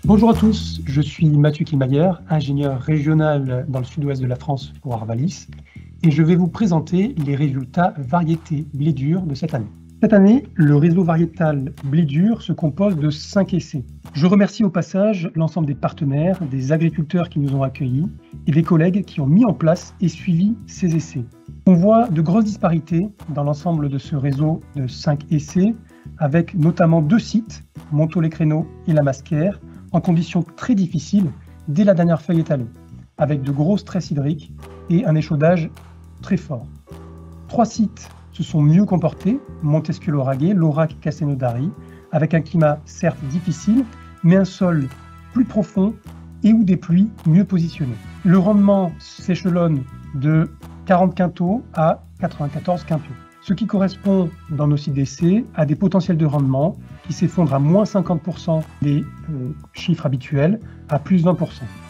Bonjour à tous, je suis Mathieu Kilmayer, ingénieur régional dans le sud-ouest de la France pour Arvalis, et je vais vous présenter les résultats variétés blé dur de cette année. Cette année, le réseau variétal blé dur se compose de 5 essais. Je remercie au passage l'ensemble des partenaires, des agriculteurs qui nous ont accueillis et des collègues qui ont mis en place et suivi ces essais. On voit de grosses disparités dans l'ensemble de ce réseau de 5 essais, avec notamment 2 sites, Montaut-les-Créneaux et La Masquère, en conditions très difficiles dès la dernière feuille étalée, avec de gros stress hydriques et un échaudage très fort. 3 sites se sont mieux comportés, Montesquieu-Lauragais, Laurac, Castelnaudary, avec un climat certes difficile, mais un sol plus profond et où des pluies mieux positionnées. Le rendement s'échelonne de 40 quintaux à 94 quintaux, ce qui correspond dans nos sites d'essai à des potentiels de rendement qui s'effondrent à moins 50% des chiffres habituels à plus 20%.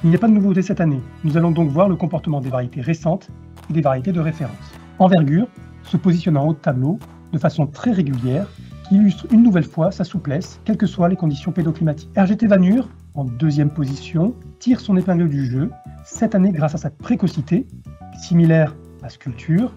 Il n'y a pas de nouveauté cette année. Nous allons donc voir le comportement des variétés récentes et des variétés de référence. Envergure se positionne en haut de tableau de façon très régulière qui illustre une nouvelle fois sa souplesse, quelles que soient les conditions pédoclimatiques. RGT Vanur, en deuxième position, tire son épingle du jeu, cette année grâce à sa précocité, similaire à Sculpture,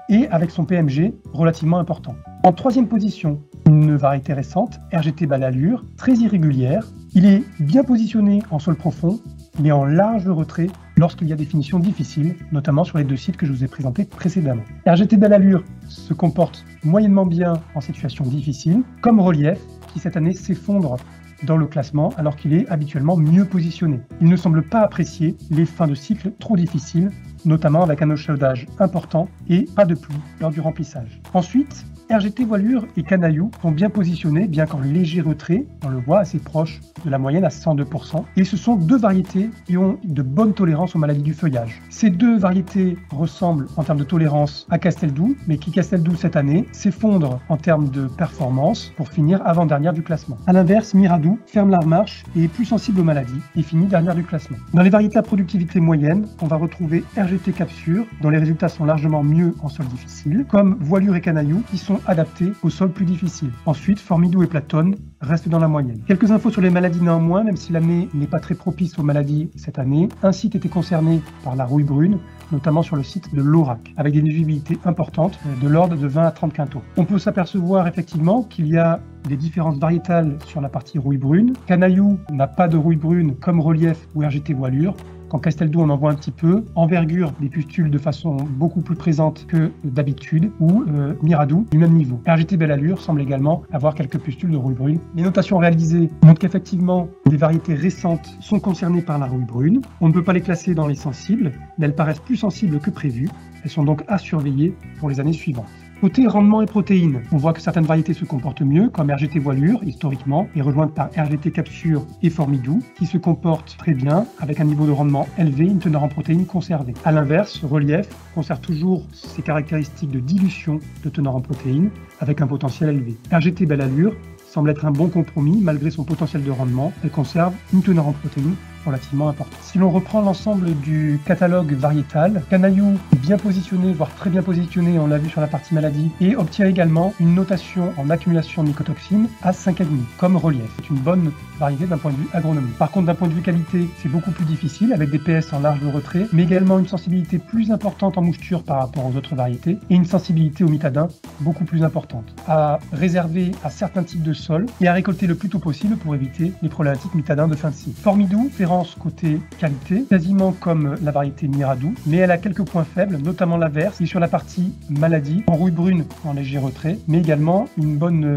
et avec son PMG relativement important. En troisième position, une variété récente, RGT Belle Allure, très irrégulière. Il est bien positionné en sol profond, mais en large retrait lorsqu'il y a des finitions difficiles, notamment sur les 2 sites que je vous ai présentés précédemment. RGT Belle Allure se comporte moyennement bien en situation difficile, comme Relief, qui cette année s'effondre dans le classement alors qu'il est habituellement mieux positionné. Il ne semble pas apprécier les fins de cycle trop difficiles, notamment avec un échaudage important et pas de pluie lors du remplissage. Ensuite, RGT Voilure et Canaillou sont bien positionnés, bien qu'en léger retrait, on le voit assez proche de la moyenne à 102%. Et ce sont 2 variétés qui ont de bonnes tolérances aux maladies du feuillage. Ces 2 variétés ressemblent en termes de tolérance à Casteldoux, mais qui Casteldoux cette année s'effondre en termes de performance pour finir avant-dernière du classement. A l'inverse, Miradou ferme la marche et est plus sensible aux maladies et finit dernière du classement. Dans les variétés à productivité moyenne, on va retrouver RGT Capsure, dont les résultats sont largement mieux en sol difficile, comme Voilure et Canaillou, qui sont adaptés au sol plus difficile. Ensuite, Formidou et Platone restent dans la moyenne. Quelques infos sur les maladies néanmoins, même si l'année n'est pas très propice aux maladies cette année. Un site était concerné par la rouille brune, notamment sur le site de Laurac, avec des nuisibilités importantes de l'ordre de 20 à 30 quintaux. On peut s'apercevoir effectivement qu'il y a des différences variétales sur la partie rouille brune. Canaillou n'a pas de rouille brune comme Relief ou RGT Voilure. Quand Casteldoux, on en voit un petit peu. Envergure, des pustules de façon beaucoup plus présente que d'habitude, ou Miradou, du même niveau. RGT Belle Allure semble également avoir quelques pustules de rouille brune. Les notations réalisées montrent qu'effectivement, des variétés récentes sont concernées par la rouille brune. On ne peut pas les classer dans les sensibles, mais elles paraissent plus sensibles que prévu. Elles sont donc à surveiller pour les années suivantes. Côté rendement et protéines, on voit que certaines variétés se comportent mieux, comme RGT Voilure, historiquement, et rejointe par RGT Capsure et Formidou, qui se comportent très bien, avec un niveau de rendement élevé, une teneur en protéines conservée. A l'inverse, Relief conserve toujours ses caractéristiques de dilution de teneur en protéines, avec un potentiel élevé. RGT Belle Allure semble être un bon compromis, malgré son potentiel de rendement, elle conserve une teneur en protéines relativement importante. Si l'on reprend l'ensemble du catalogue variétal, Canaillou est bien positionné, voire très bien positionné, on l'a vu sur la partie maladie, et obtient également une notation en accumulation de mycotoxines à 5,5, comme Relief. C'est une bonne variété d'un point de vue agronomique. Par contre, d'un point de vue qualité, c'est beaucoup plus difficile, avec des PS en large retrait, mais également une sensibilité plus importante en moisture par rapport aux autres variétés, et une sensibilité au mitadin beaucoup plus importante, à réserver à certains types de sols, et à récolter le plus tôt possible pour éviter les problématiques mitadin de fin de cycle. Formidou, côté qualité, quasiment comme la variété Miradou, mais elle a quelques points faibles, notamment l'averse, et sur la partie maladie, en rouille brune en léger retrait, mais également une bonne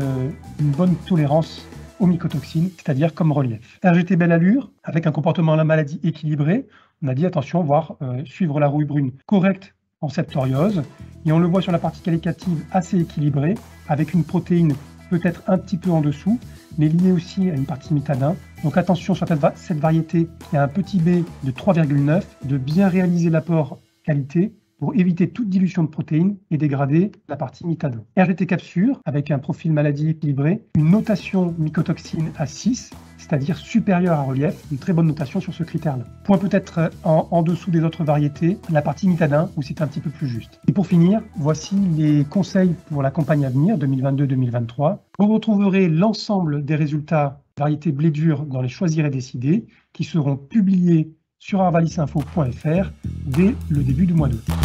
tolérance aux mycotoxines, c'est-à-dire comme Relief. RGT Belle Allure, avec un comportement à la maladie équilibré, on a dit attention, voire suivre la rouille brune correcte en septoriose, et on le voit sur la partie qualitative assez équilibrée, avec une protéine peut-être un petit peu en dessous, mais liée aussi à une partie mitadin. Donc attention sur cette variété qui a un petit B de 3,9, de bien réaliser l'apport qualité pour éviter toute dilution de protéines et dégrader la partie mitadin. RGT Capsure, avec un profil maladie équilibré, une notation mycotoxine à 6, c'est-à-dire supérieure à Relief, une très bonne notation sur ce critère-là. Point peut-être en dessous des autres variétés, la partie mitadin, où c'est un petit peu plus juste. Et pour finir, voici les conseils pour la campagne à venir, 2022-2023. Vous retrouverez l'ensemble des résultats variétés blé dur dans les Choisir et Décider qui seront publiées sur arvalisinfo.fr dès le début du mois d'août.